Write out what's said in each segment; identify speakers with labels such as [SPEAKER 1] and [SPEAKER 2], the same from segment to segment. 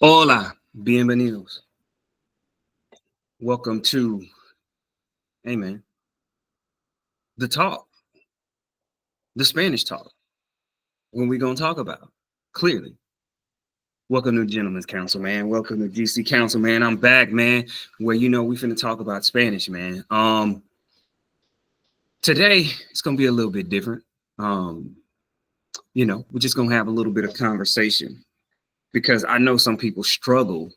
[SPEAKER 1] Hola, bienvenidos. Welcome to, hey man, the talk, the Spanish talk. What we gonna talk about? Clearly. Welcome to Gentlemen's Council, man. Welcome to GC Council, man. I'm back, man. Where we finna talk about Spanish, man. Today it's gonna be a little bit different. Um, we're just gonna have a little bit of conversation because I know some people struggle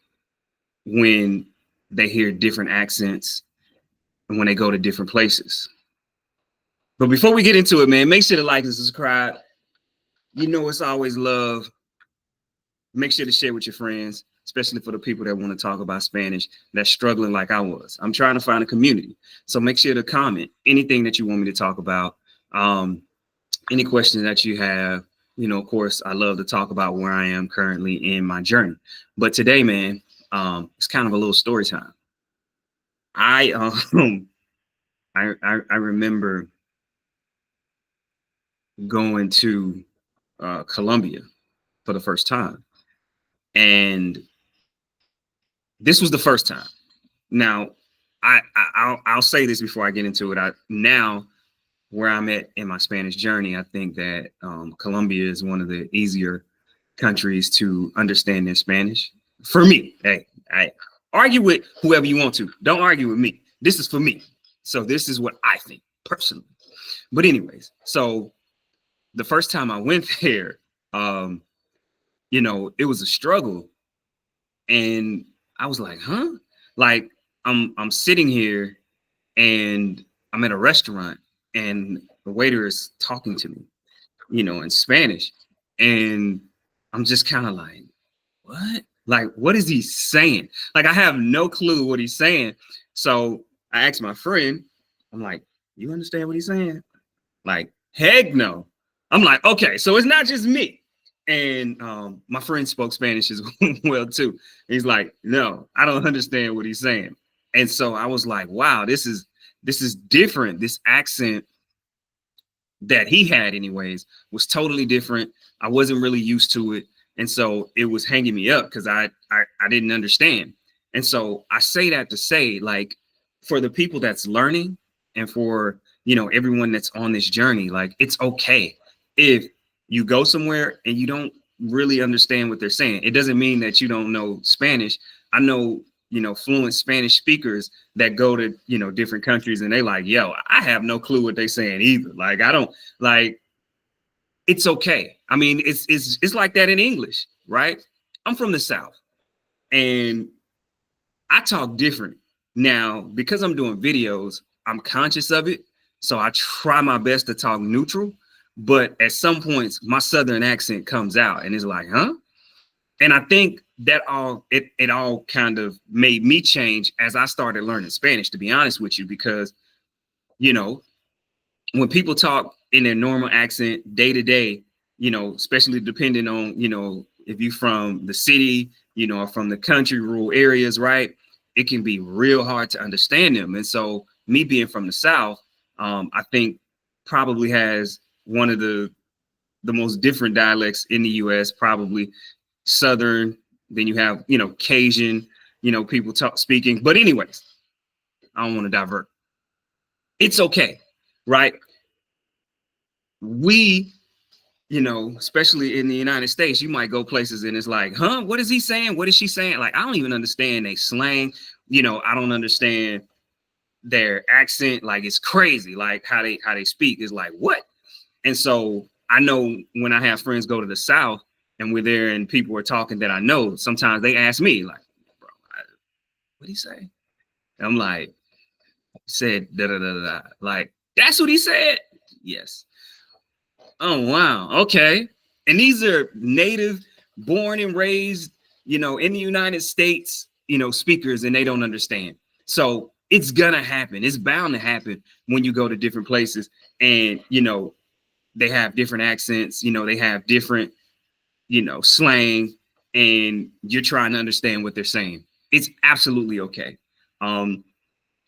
[SPEAKER 1] when they hear different accents and when they go to different places. But before we get into it, man, make sure to like and subscribe. It's always love. Make sure to share with your friends, especially for the people that want to talk about Spanish that's struggling like I was. I'm trying to find a community. So make sure to comment anything that you want me to talk about. Um, any questions that you have. Of course, I love to talk about where I am currently in my journey. But today, man, it's kind of a little story time. I I remember going to Colombia for the first time. And this was the first time. Now, I'll say this before I get into it. Now where I'm at in my Spanish journey, I think that Colombia is one of the easier countries to understand in Spanish. For me, hey, I argue with whoever you want to. Don't argue with me. This is for me. So this is what I think personally. But anyways, so the first time I went there, it was a struggle, and I was like, huh? Like I'm sitting here and I'm at a restaurant and the waiter is talking to me, in Spanish. And I'm just kind of like, what? Like, what is he saying? Like, I have no clue what he's saying. So I asked my friend, I'm like, you understand what he's saying? Like, heck no. I'm like, okay, so it's not just me. And my friend spoke Spanish as well too. He's like, no, I don't understand what he's saying. And so I was like, wow, this is different. This accent that he had, anyways, was totally different. I wasn't really used to it, and so it was hanging me up because I didn't understand. And so I say that to say, like, for the people that's learning, and for everyone that's on this journey, like, it's okay if you go somewhere and you don't really understand what they're saying. It doesn't mean that you don't know Spanish. I know fluent Spanish speakers that go to different countries and they like, yo, I have no clue what they're saying either. Like, I don't, like, it's okay. I mean, it's like that in English, right? I'm from the South and I talk different now because I'm doing videos. I'm conscious of it, so I try my best to talk neutral. But at some points, my Southern accent comes out, and it's like, huh? And I think that it all kind of made me change as I started learning Spanish, to be honest with you, because you know when people talk in their normal accent day to day, especially depending on if you're from the city, or from the country, rural areas, right? It can be real hard to understand them. And so me being from the South, I think probably has one of the most different dialects in the U.S. Probably Southern. Then you have Cajun, people speaking. But anyways, I don't want to divert. It's okay, right? We, especially in the United States, you might go places and it's like, huh, what is he saying? What is she saying? Like, I don't even understand they slang. I don't understand their accent. Like, it's crazy. Like how they speak is like, what? And so I know when I have friends go to the South and we're there and people are talking that I know, sometimes they ask me like, bro, what did he say? And I'm like, said da da da da. Like, that's what he said? Yes. Oh, wow. Okay. And these are native, born and raised, in the United States, speakers, and they don't understand. So it's gonna happen. It's bound to happen when you go to different places and they have different accents, they have different, slang, and you're trying to understand what they're saying. It's absolutely okay. Um,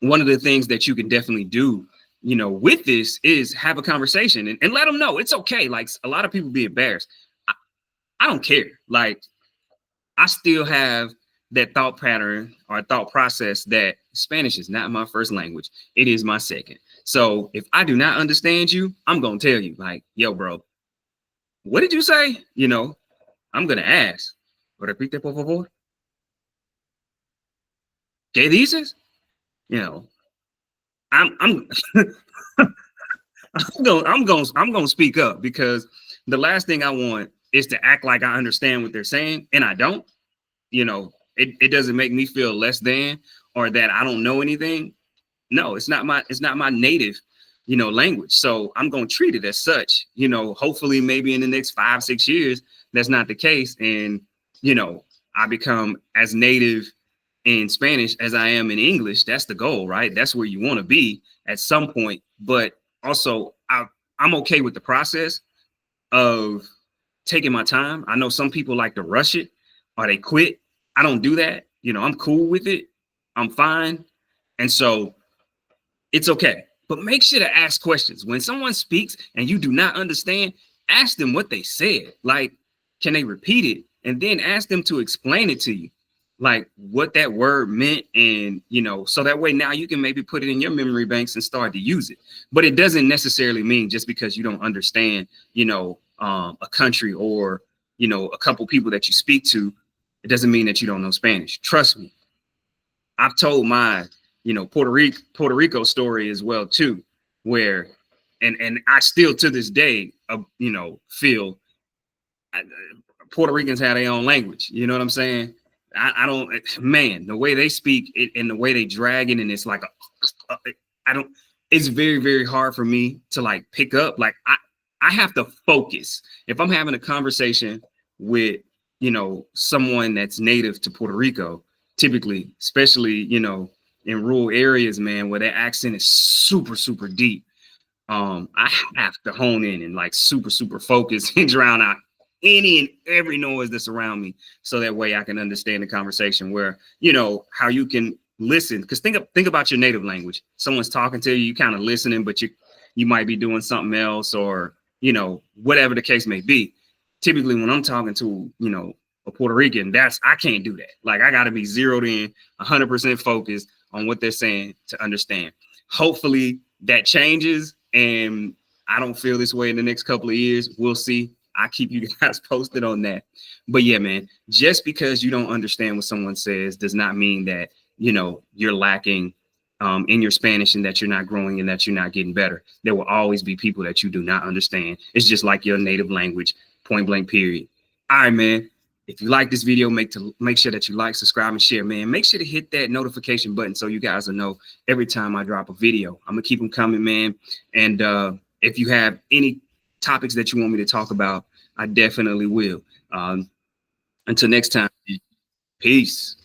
[SPEAKER 1] One of the things that you can definitely do with this is have a conversation and let them know it's okay. Like, a lot of people be embarrassed. I don't care. Like, I still have that thought pattern or thought process that Spanish is not my first language. It is my second. So if I do not understand you, I'm gonna tell you, like, yo, bro, what did you say? I'm gonna ask. Repite, por favor. ¿Qué dices? You know, I'm I'm gonna speak up because the last thing I want is to act like I understand what they're saying and I don't. It doesn't make me feel less than or that I don't know anything. No, it's not my native, language. So I'm gonna treat it as such. Hopefully maybe in the next 5, 6 years, that's not the case. And you know, I become as native in Spanish as I am in English. That's the goal, right? That's where you want to be at some point. But also I'm okay with the process of taking my time. I know some people like to rush it or they quit. I don't do that. I'm cool with it. I'm fine. And so it's okay. But make sure to ask questions. When someone speaks and you do not understand, ask them what they said. Like, can they repeat it? And then ask them to explain it to you, like what that word meant. And, so that way now you can maybe put it in your memory banks and start to use it. But it doesn't necessarily mean just because you don't understand, a country or, a couple people that you speak to, it doesn't mean that you don't know Spanish. Trust me. I've told my, Puerto Rico story as well too, where, and I still to this day, feel Puerto Ricans have their own language. You know what I'm saying? I don't, man, the way they speak it and the way they drag it, and it's like I don't. It's very very hard for me to like pick up. Like I have to focus if I'm having a conversation with someone that's native to Puerto Rico. Typically, especially in rural areas, man, where their accent is super super deep. I have to hone in and like super super focus and drown out any and every noise that's around me, so that way I can understand the conversation. Where how you can listen, because think about your native language. Someone's talking to you, you kind of listening, but you might be doing something else, or whatever the case may be. Typically, when I'm talking to a Puerto Rican, I can't do that. Like I got to be zeroed in, 100% focused on what they're saying to understand. Hopefully that changes, and I don't feel this way in the next couple of years. We'll see. I keep you guys posted on that. But yeah, man, just because you don't understand what someone says does not mean that, you're lacking in your Spanish and that you're not growing and that you're not getting better. There will always be people that you do not understand. It's just like your native language, point blank, period. All right, man. If you like this video, make sure that you like, subscribe, and share, man. Make sure to hit that notification button so you guys will know every time I drop a video. I'm going to keep them coming, man. And if you have any topics that you want me to talk about, I definitely will. Until next time, peace.